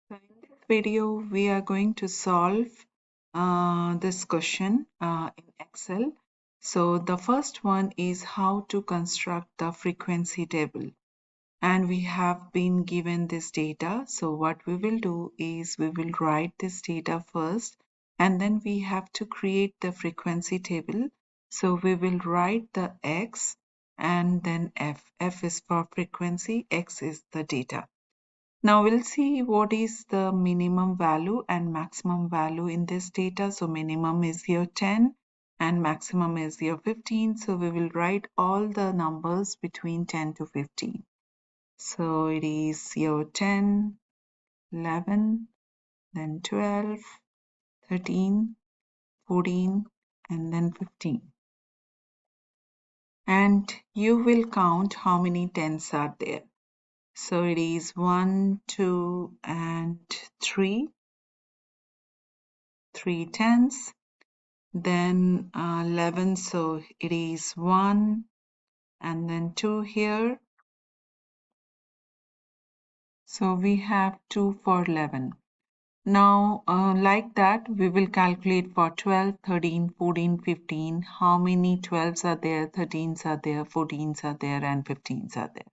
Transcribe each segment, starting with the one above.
So in this video, we are going to solve this question in Excel. So the first one is how to construct the frequency table. And we have been given this data. So what we will do is we will write this data first, and then we have to create the frequency table. So we will write the X and then F. F is for frequency, X is the data. Now we'll see what is the minimum value and maximum value in this data. So minimum is here 10 and maximum is here 15. So we will write all the numbers between 10 to 15. So it is here 10, 11, then 12, 13, 14, and then 15. And you will count how many tens are there. So it is 1, 2, and 3 tens. Then 11, so it is 1 and then 2 here. So we have 2 for 11. Now like that we will calculate for 12, 13, 14, 15. How many 12s are there, 13s are there, 14s are there, and 15s are there.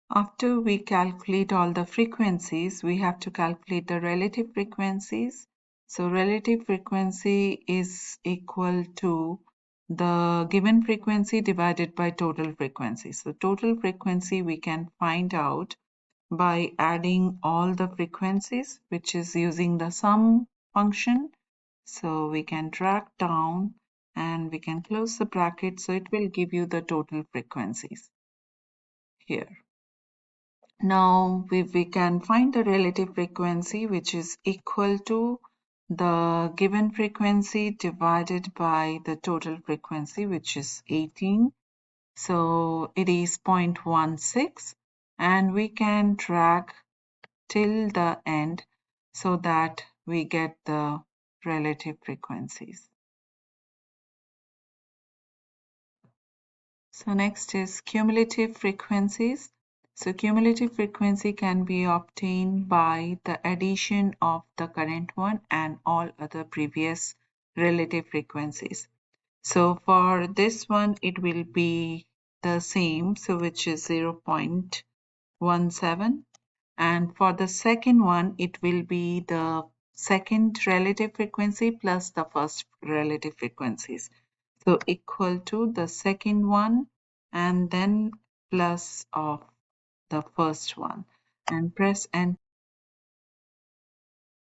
After we calculate all the frequencies, we have to calculate the relative frequencies. So relative frequency is equal to the given frequency divided by total frequency. So total frequency we can find out by adding all the frequencies, which is using the sum function. So we can drag down and we can close the bracket, so it will give you the total frequencies here. Now we can find the relative frequency, which is equal to the given frequency divided by the total frequency, which is 18. So it is 0.16, and we can drag till the end so that we get the relative frequencies. So next is cumulative frequencies. So cumulative frequency can be obtained by the addition of the current one and all other previous relative frequencies. So for this one, it will be the same, so which is 0.17. And for the second one, it will be the second relative frequency plus the first relative frequencies. So equal to the second one and then plus of the first one, and press enter.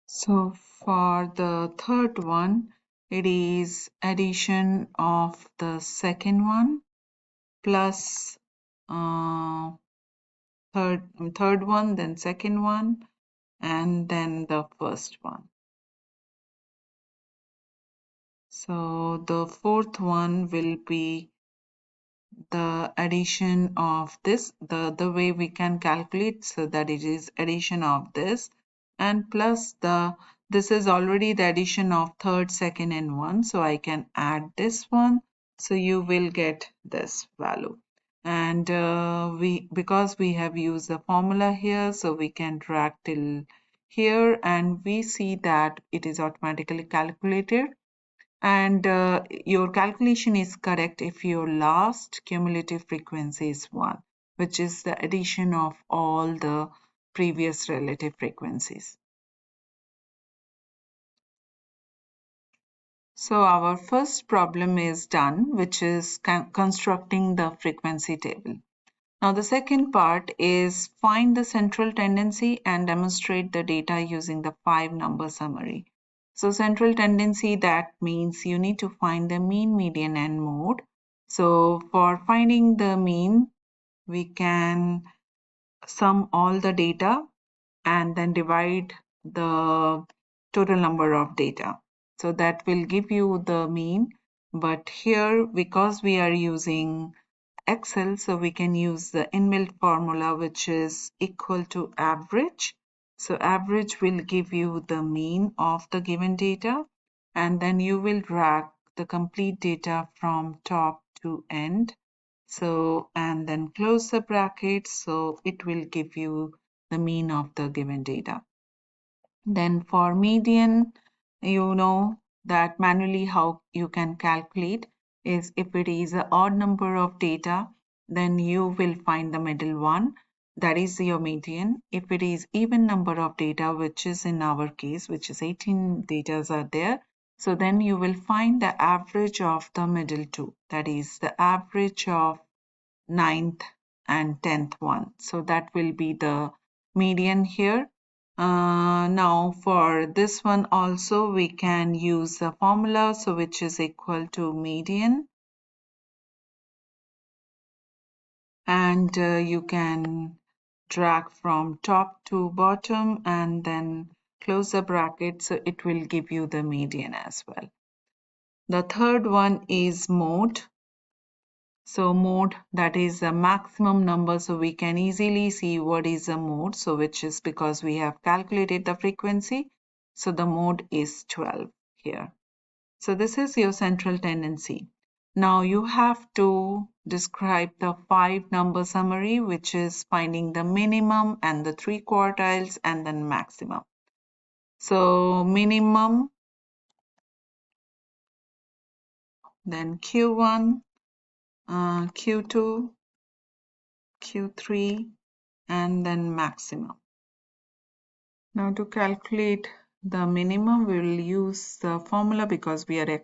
So for the third one, it is addition of the second one plus third one, then second one, and then the first one. So the fourth one will be the addition of this, the way we can calculate, so that it is addition of this and plus this is already the addition of third, second, and one, so I can add this one, so you will get this value. And because we have used the formula here, so we can drag till here and we see that it is automatically calculated. And your calculation is correct if your last cumulative frequency is 1, which is the addition of all the previous relative frequencies. So our first problem is done, which is constructing the frequency table. Now the second part is find the central tendency and demonstrate the data using the 5-number summary. So central tendency, that means you need to find the mean, median, and mode. So for finding the mean, we can sum all the data and then divide the total number of data. So that will give you the mean. But here, because we are using Excel, so we can use the inbuilt formula, which is equal to average. So average will give you the mean of the given data, and then you will drag the complete data from top to end. So, and then close the bracket, so it will give you the mean of the given data. Then for median, you know that manually how you can calculate is if it is an odd number of data, then you will find the middle one, that is your median. If it is even number of data, which is in our case, which is 18 data are there, so then you will find the average of the middle two, that is the average of ninth and 10th one. So that will be the median here. Now for this one also we can use a formula, so which is equal to median, and you can drag from top to bottom and then close the bracket, so it will give you the median as well. The third one is mode. So mode, that is the maximum number, so we can easily see what is the mode, so which is because we have calculated the frequency, so the mode is 12 here. So this is your central tendency. Now you have to describe the 5-number summary, which is finding the minimum and the 3 quartiles and then maximum. So minimum, then Q1, Q2, Q3, and then maximum. Now to calculate the minimum, we will use the formula because we are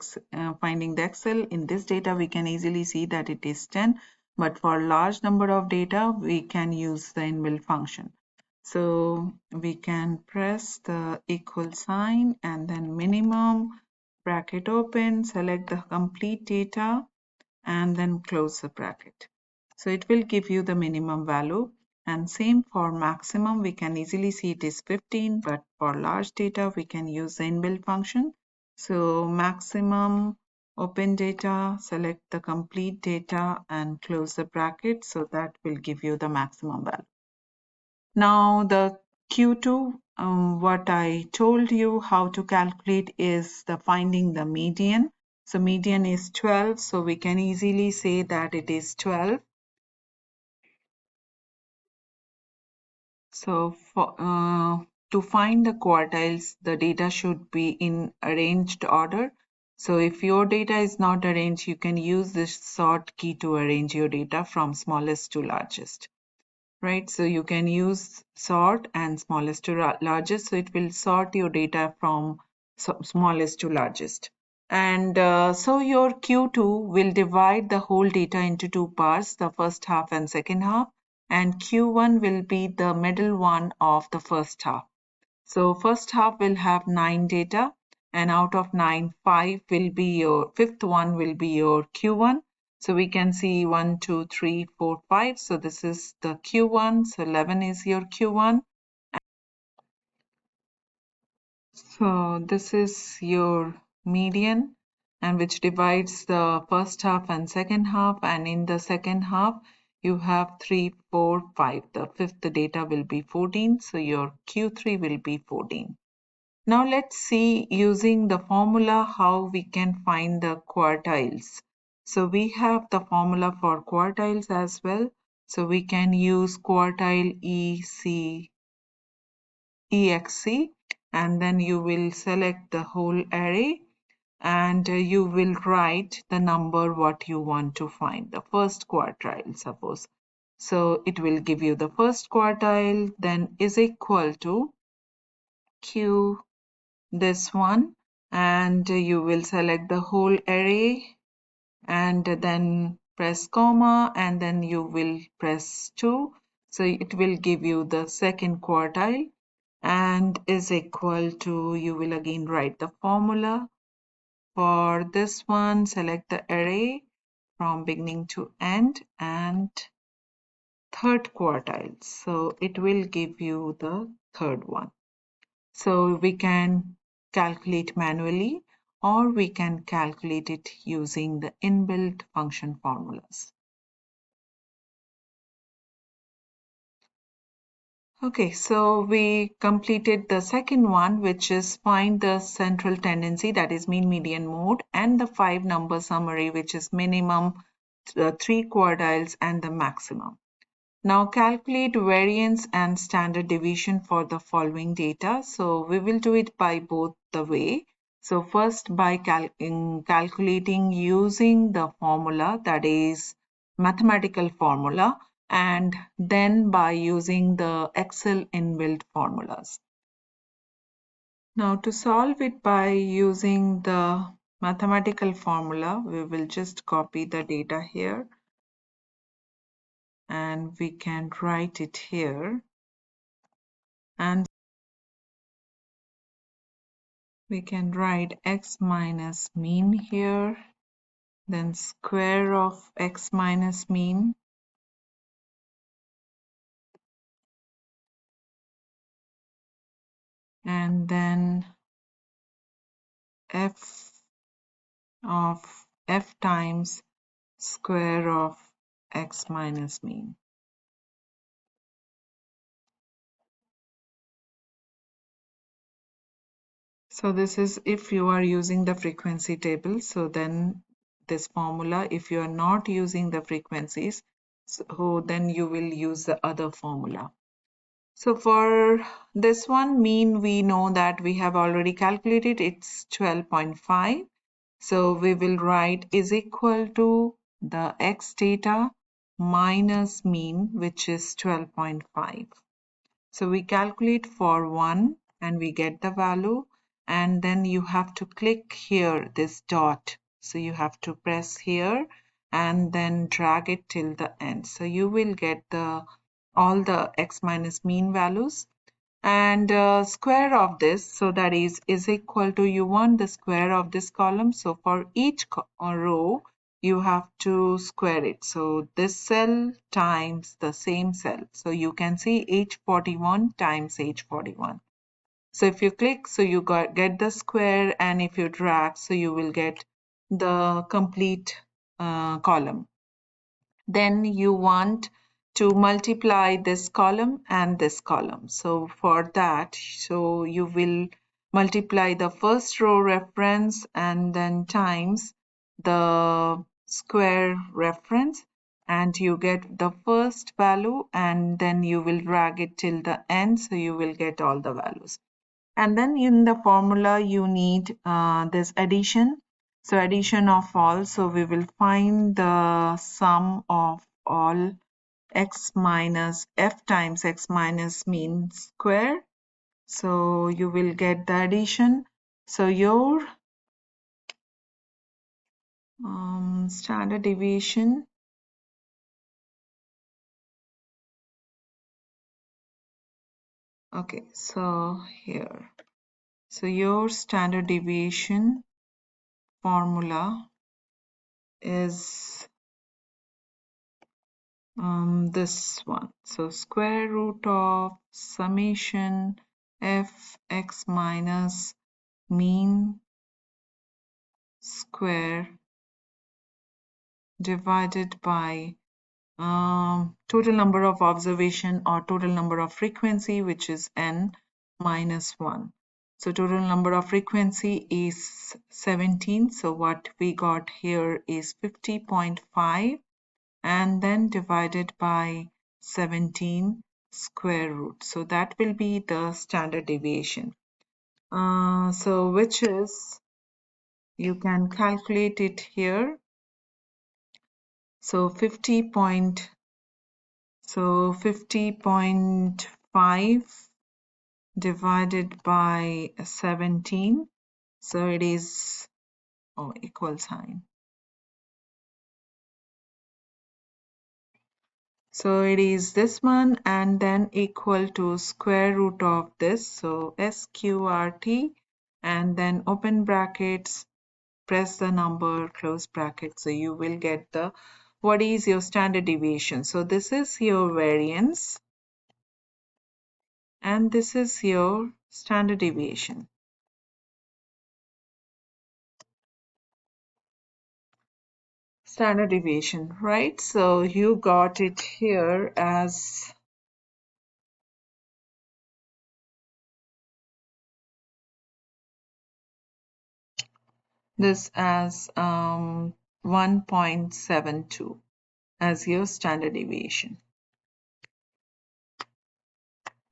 finding the Excel. In this data, we can easily see that it is 10, but for large number of data, we can use the inbuilt function. So we can press the equal sign and then minimum, bracket open, select the complete data, and then close the bracket. So it will give you the minimum value, and same for maximum. We can easily see it is 15, but for large data we can use the inbuilt function. So maximum, open data, select the complete data and close the bracket, so that will give you the maximum value. Now the Q2, what I told you how to calculate is the finding the median. So median is 12, so we can easily say that it is 12. So for, to find the quartiles, the data should be in arranged order. So if your data is not arranged, you can use this sort key to arrange your data from smallest to largest. Right, so you can use sort and smallest to largest, so it will sort your data from smallest to largest. And so your Q2 will divide the whole data into two parts, the first half and second half, and Q1 will be the middle one of the first half. So first half will have 9 data, and out of 9, 5 will be your, fifth one will be your Q1. So we can see 1, 2, 3, 4, 5. So this is the Q1. So 11 is your Q1. So this is your median, and which divides the first half and second half. And in the second half, you have 3, 4, 5. The fifth data will be 14. So your Q3 will be 14. Now let's see using the formula how we can find the quartiles. So we have the formula for quartiles as well. So we can use quartile EXC, and then you will select the whole array and you will write the number what you want to find, the first quartile suppose. So it will give you the first quartile, then is equal to Q this one, and you will select the whole array and then press comma and then you will press 2, so it will give you the second quartile, and is equal to, you will again write the formula for this one, select the array from beginning to end and third quartile, so it will give you the third one. So we can calculate manually or we can calculate it using the inbuilt function formulas. Okay, so we completed the second one, which is find the central tendency, that is mean, median, mode, and the 5-number summary, which is minimum, the 3 quartiles and the maximum. Now calculate variance and standard deviation for the following data. So we will do it by both the way. So first by calculating using the formula, that is mathematical formula, and then by using the Excel inbuilt formulas. Now to solve it by using the mathematical formula, we will just copy the data here and we can write it here, and we can write x minus mean here, then square of x minus mean, and then f of f times square of x minus mean. So this is if you are using the frequency table. So then this formula, if you are not using the frequencies, so then you will use the other formula. So for this one, mean, we know that we have already calculated, it's 12.5. So we will write is equal to the x data minus mean, which is 12.5. So we calculate for 1 and we get the value, and then you have to click here this dot. So you have to press here and then drag it till the end. So you will get the all the x minus mean values, and square of this, so that is equal to, you want the square of this column, so for each row you have to square it. So this cell times the same cell, so you can see H41 times H41. So if you click, so you get the square, and if you drag, so you will get the complete column. Then you want to multiply this column and this column. So for that, so you will multiply the first row reference and then times the square reference, and you get the first value, and then you will drag it till the end, so you will get all the values. And then in the formula you need this addition. So addition of all, so we will find the sum of all x minus f times x minus mean square. So you will get the addition. So your standard deviation, okay, so here, so your standard deviation formula is this one. So square root of summation f x minus mean square divided by total number of observation or total number of frequency, which is n minus 1. So total number of frequency is 17. So what we got here is 50.5, and then divided by 17 square root. So that will be the standard deviation. So which is, you can calculate it here. So 50.5 divided by 17. So it is equal sign. So it is this one, and then equal to square root of this. So SQRT, and then open brackets, press the number, close bracket. So you will get the, what is your standard deviation. So this is your variance, and this is your standard deviation. Standard deviation, right? So you got it here as this as 1.72 as your standard deviation.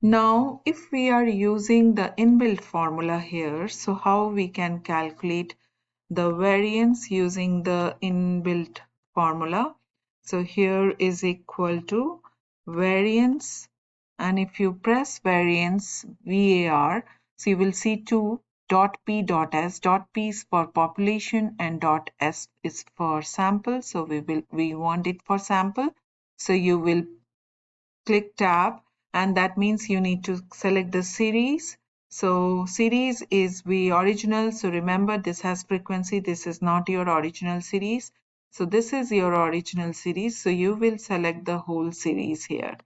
Now, if we are using the inbuilt formula here, so how we can calculate the variance using the inbuilt formula? So here is equal to variance, and if you press variance VAR, so you will see two dot P dot S. Dot P is for population and dot S is for sample. So we want it for sample. So you will click tab, and that means you need to select the series. So series is the original, so remember this has frequency, this is not your original series. So this is your original series, so you will select the whole series here,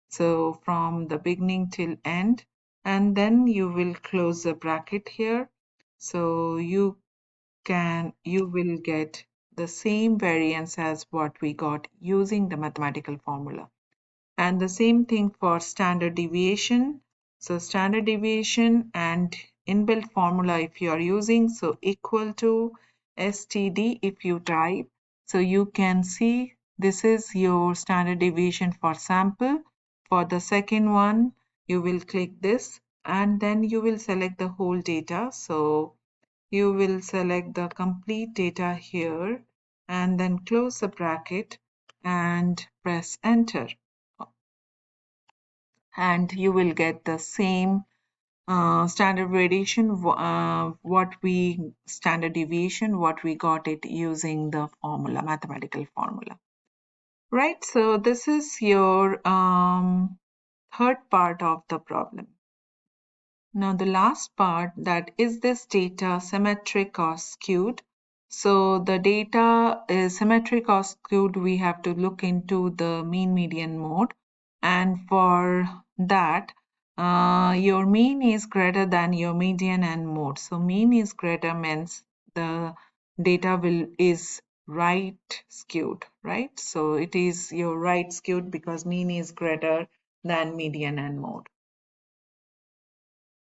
so from the beginning till end, and then you will close the bracket here. So you will get the same variance as what we got using the mathematical formula. And the same thing for standard deviation. So standard deviation and inbuilt formula if you are using, so equal to STD if you type. So you can see this is your standard deviation for sample. For the second one, you will click this and then you will select the whole data. So you will select the complete data here and then close the bracket and press enter, and you will get the same standard variation, standard deviation, what we got it using the formula, mathematical formula. Right, so this is your third part of the problem. Now the last part, that is this data symmetric or skewed. So the data is symmetric or skewed, we have to look into the mean median mode, and for that your mean is greater than your median and mode. So mean is greater means the data is right skewed, right? So it is your right skewed because mean is greater than median and mode.